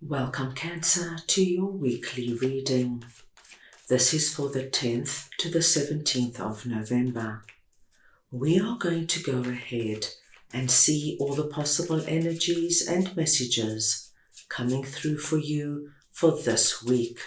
Welcome, Cancer, to your weekly reading. This is for the 10th to the 17th of November. We are going to go ahead and see all the possible energies and messages coming through for you for this week.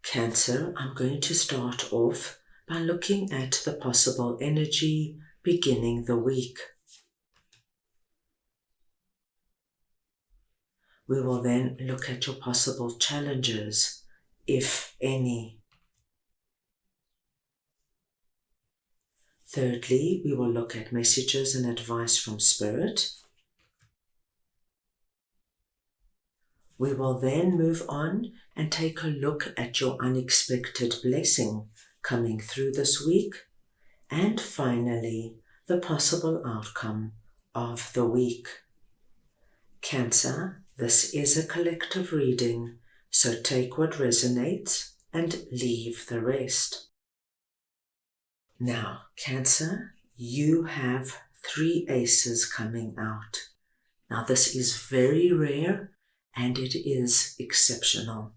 Cancer, I'm going to start off by looking at the possible energy beginning the week. We will then look at your possible challenges, if any. Thirdly, we will look at messages and advice from Spirit. We will then move on and take a look at your unexpected blessing coming through this week. And finally, the possible outcome of the week. Cancer, this is a collective reading, so take what resonates and leave the rest. Now, Cancer, you have 3 aces coming out. Now, this is very rare and it is exceptional.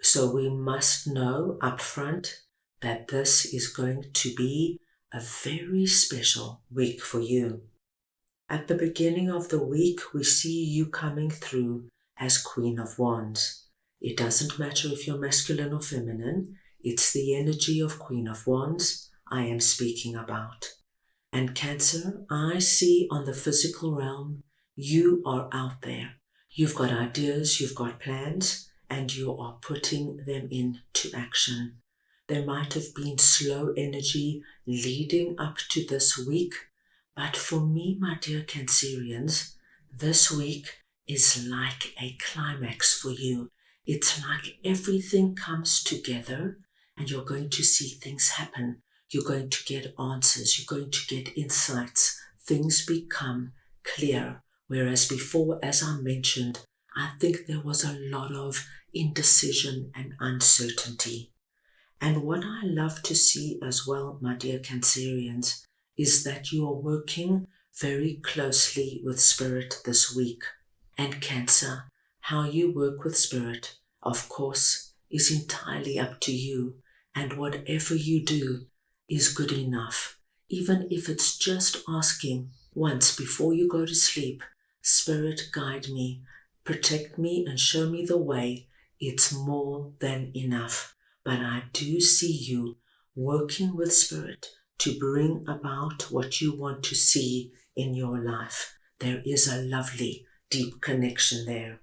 So we must know upfront that this is going to be a very special week for you. At the beginning of the week, we see you coming through as Queen of Wands. It doesn't matter if you're masculine or feminine, it's the energy of Queen of Wands I am speaking about. And Cancer, I see on the physical realm, you are out there. You've got ideas, you've got plans, and you are putting them into action. There might have been slow energy leading up to this week, but for me, my dear Cancerians, this week is like a climax for you. It's like everything comes together and you're going to see things happen. You're going to get answers. You're going to get insights. Things become clear. Whereas before, as I mentioned, I think there was a lot of indecision and uncertainty. And what I love to see as well, my dear Cancerians, is that you are working very closely with Spirit this week. And Cancer, how you work with Spirit, of course, is entirely up to you. And whatever you do is good enough. Even if it's just asking once before you go to sleep, Spirit, guide me, protect me and show me the way, it's more than enough. But I do see you working with Spirit to bring about what you want to see in your life. There is a lovely, deep connection there.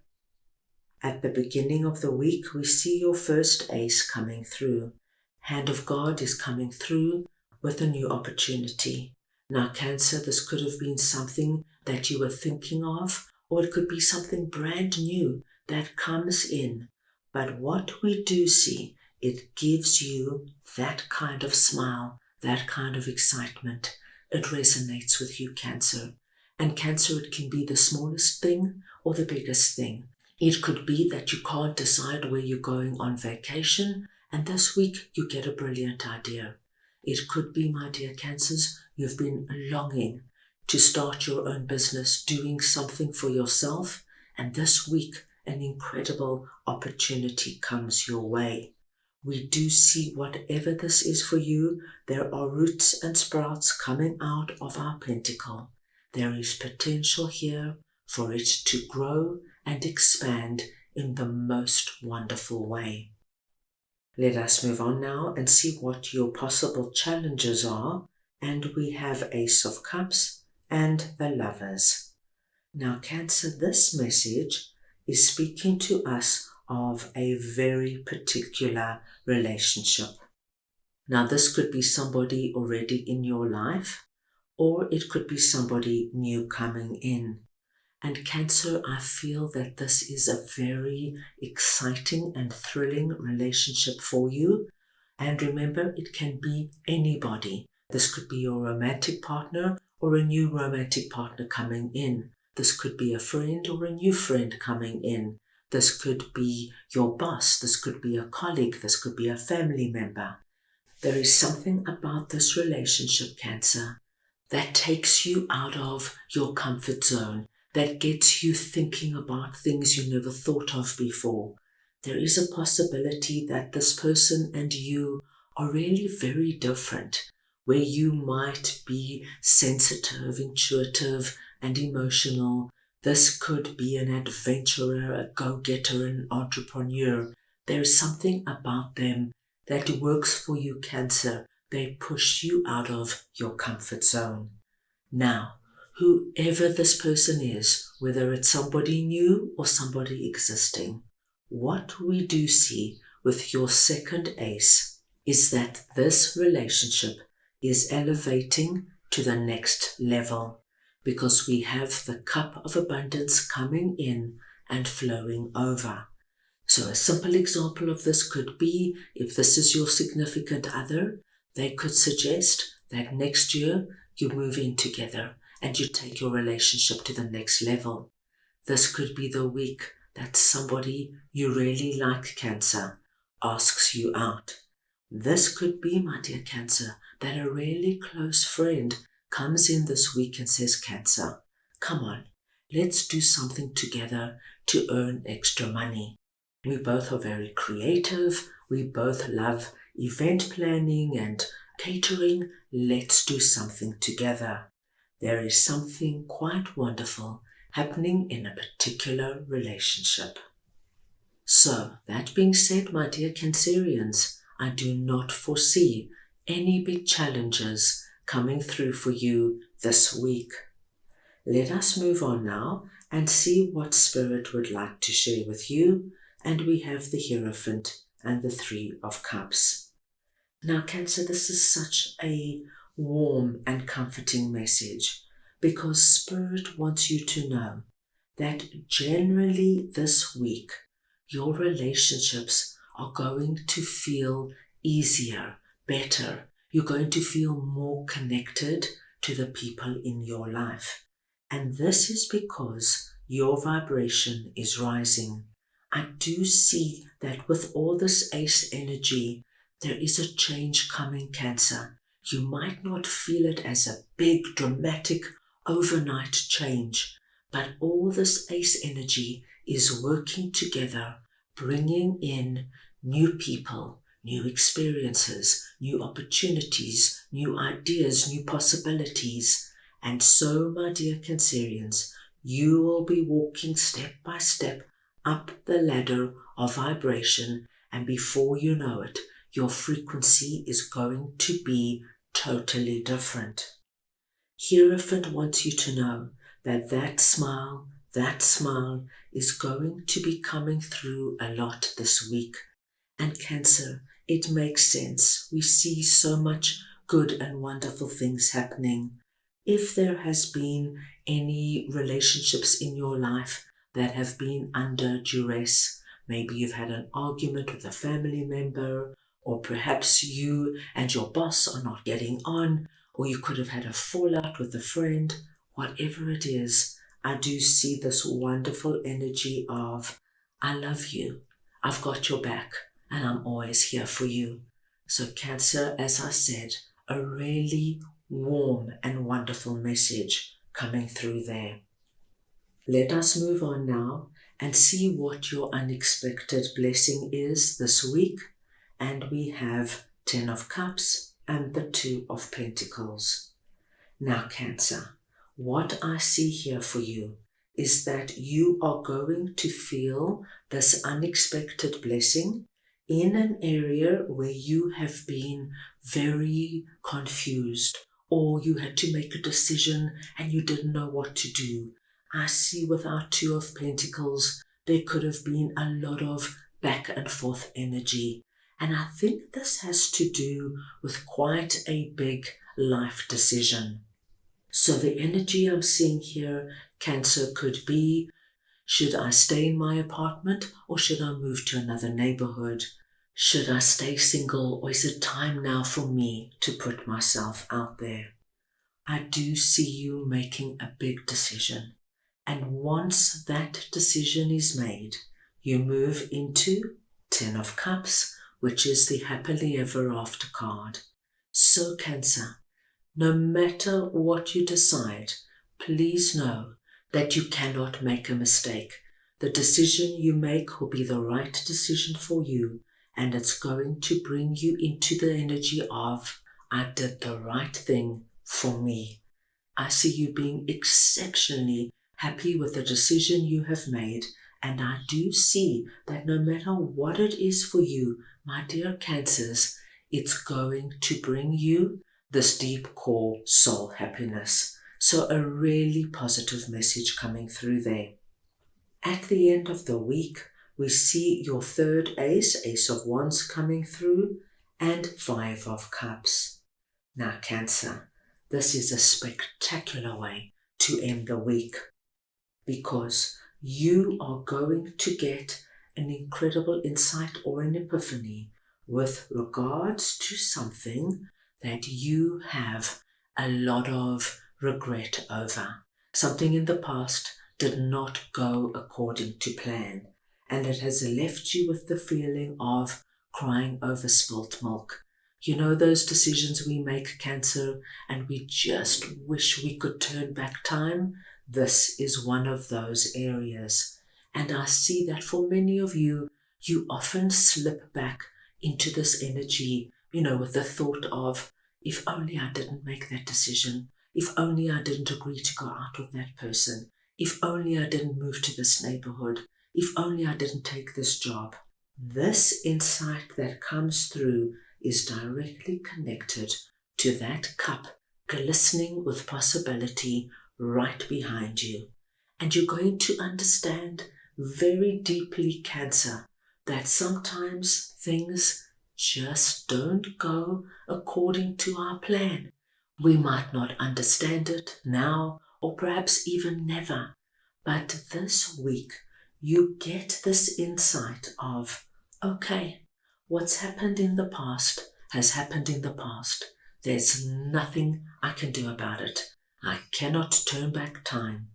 At the beginning of the week, we see your first ace coming through. Hand of God is coming through with a new opportunity. Now, Cancer, this could have been something that you were thinking of, or it could be something brand new that comes in. But what we do see, it gives you that kind of smile, that kind of excitement. It resonates with you, Cancer. And Cancer, it can be the smallest thing or the biggest thing. It could be that you can't decide where you're going on vacation, and this week you get a brilliant idea. It could be, my dear Cancers, you've been longing to start your own business, doing something for yourself, and this week an incredible opportunity comes your way. We do see whatever this is for you, there are roots and sprouts coming out of our pentacle. There is potential here for it to grow and expand in the most wonderful way. Let us move on now and see what your possible challenges are. And we have Ace of Cups and the Lovers. Now, Cancer, this message is speaking to us of a very particular relationship. Now, this could be somebody already in your life, or it could be somebody new coming in. And Cancer, I feel that this is a very exciting and thrilling relationship for you. And remember, it can be anybody. This could be your romantic partner or a new romantic partner coming in. This could be a friend or a new friend coming in. This could be your boss. This could be a colleague. This could be a family member. There is something about this relationship, Cancer, that takes you out of your comfort zone, that gets you thinking about things you never thought of before. There is a possibility that this person and you are really very different, where you might be sensitive, intuitive, and emotional. This could be an adventurer, a go-getter, an entrepreneur. There is something about them that works for you, Cancer. They push you out of your comfort zone. Now, whoever this person is, whether it's somebody new or somebody existing, what we do see with your second ace is that this relationship is elevating to the next level, because we have the cup of abundance coming in and flowing over. So a simple example of this could be, if this is your significant other, they could suggest that next year you move in together and you take your relationship to the next level. This could be the week that somebody you really like, Cancer, asks you out. This could be, my dear Cancer, that a really close friend comes in this week and says, Cancer, come on, let's do something together to earn extra money. We both are very creative. We both love event planning and catering. Let's do something together. There is something quite wonderful happening in a particular relationship. So, that being said, my dear Cancerians, I do not foresee any big challenges coming through for you this week. Let us move on now and see what Spirit would like to share with you. And we have the Hierophant and the Three of Cups. Now, Cancer, this is such a warm and comforting message, because Spirit wants you to know that generally this week, your relationships are going to feel easier, better. You're going to feel more connected to the people in your life. And this is because your vibration is rising. I do see that with all this ace energy, there is a change coming, Cancer. You might not feel it as a big, dramatic, overnight change, but all this ace energy is working together, bringing in new people, new experiences, new opportunities, new ideas, new possibilities. And so, my dear Cancerians, you will be walking step by step up the ladder of vibration, and before you know it, your frequency is going to be totally different. Hierophant wants you to know that that smile is going to be coming through a lot this week. And Cancer, it makes sense. We see so much good and wonderful things happening. If there has been any relationships in your life that have been under duress, maybe you've had an argument with a family member, or perhaps you and your boss are not getting on, or you could have had a fallout with a friend, whatever it is, I do see this wonderful energy of, I love you, I've got your back, and I'm always here for you. So Cancer, as I said, a really warm and wonderful message coming through there. Let us move on now and see what your unexpected blessing is this week. And we have 10 of Cups and the 2 of Pentacles. Now, Cancer, what I see here for you is that you are going to feel this unexpected blessing in an area where you have been very confused, or you had to make a decision and you didn't know what to do. I see with our 2 of Pentacles, there could have been a lot of back and forth energy. And I think this has to do with quite a big life decision. So the energy I'm seeing here, Cancer, could be, should I stay in my apartment or should I move to another neighborhood? Should I stay single, or is it time now for me to put myself out there? I do see you making a big decision. And once that decision is made, you move into 10 of Cups, which is the happily ever after card. So Cancer, no matter what you decide, please know that you cannot make a mistake. The decision you make will be the right decision for you, and it's going to bring you into the energy of, I did the right thing for me. I see you being exceptionally happy with the decision you have made, and I do see that no matter what it is for you, my dear Cancers, it's going to bring you this deep core soul happiness. So a really positive message coming through there. At the end of the week, we see your third ace, Ace of Wands coming through, and Five of Cups. Now Cancer, this is a spectacular way to end the week, because you are going to get an incredible insight or an epiphany with regards to something that you have a lot of regret over. Something in the past did not go according to plan, and it has left you with the feeling of crying over spilt milk. You know those decisions we make, Cancer, and we just wish we could turn back time? This is one of those areas. And I see that for many of you, you often slip back into this energy, with the thought of, if only I didn't make that decision, if only I didn't agree to go out with that person, if only I didn't move to this neighborhood, if only I didn't take this job. This insight that comes through is directly connected to that cup glistening with possibility right behind you. And you're going to understand very deeply, Cancer, that sometimes things just don't go according to our plan. We might not understand it now, or perhaps even never, but this week you get this insight of, okay, what's happened in the past has happened in the past. There's nothing I can do about it. I cannot turn back time,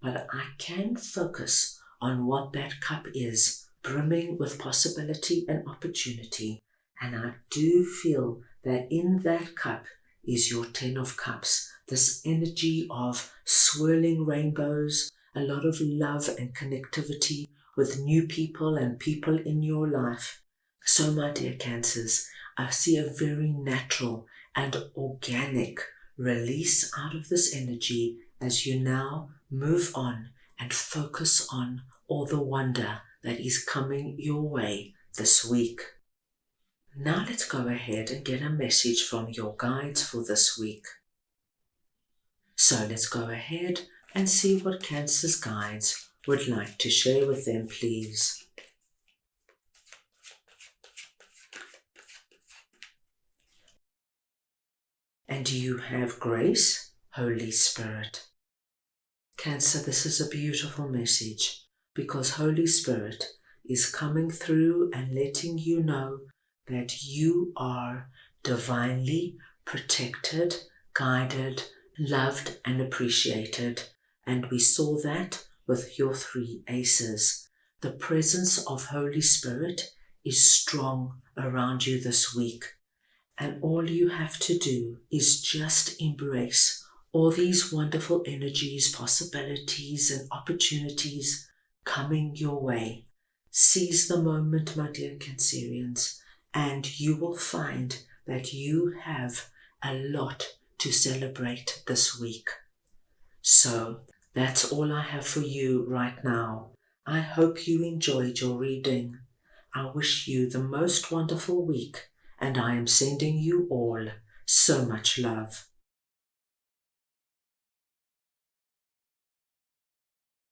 but I can focus on what that cup is, brimming with possibility and opportunity. And I do feel that in that cup is your 10 of Cups, this energy of swirling rainbows, a lot of love and connectivity with new people and people in your life. So my dear Cancers, I see a very natural and organic release out of this energy as you now move on and focus on all the wonder that is coming your way this week. Now let's go ahead and get a message from your guides for this week. So let's go ahead and see what Cancer's guides would like to share with them, please. And you have Grace, Holy Spirit. Cancer, this is a beautiful message because Holy Spirit is coming through and letting you know that you are divinely protected, guided, loved and appreciated. And we saw that with your 3 aces. The presence of Holy Spirit is strong around you this week. And all you have to do is just embrace all these wonderful energies, possibilities and opportunities coming your way. Seize the moment, my dear Cancerians, and you will find that you have a lot to celebrate this week. So that's all I have for you right now. I hope you enjoyed your reading. I wish you the most wonderful week, and I am sending you all so much love.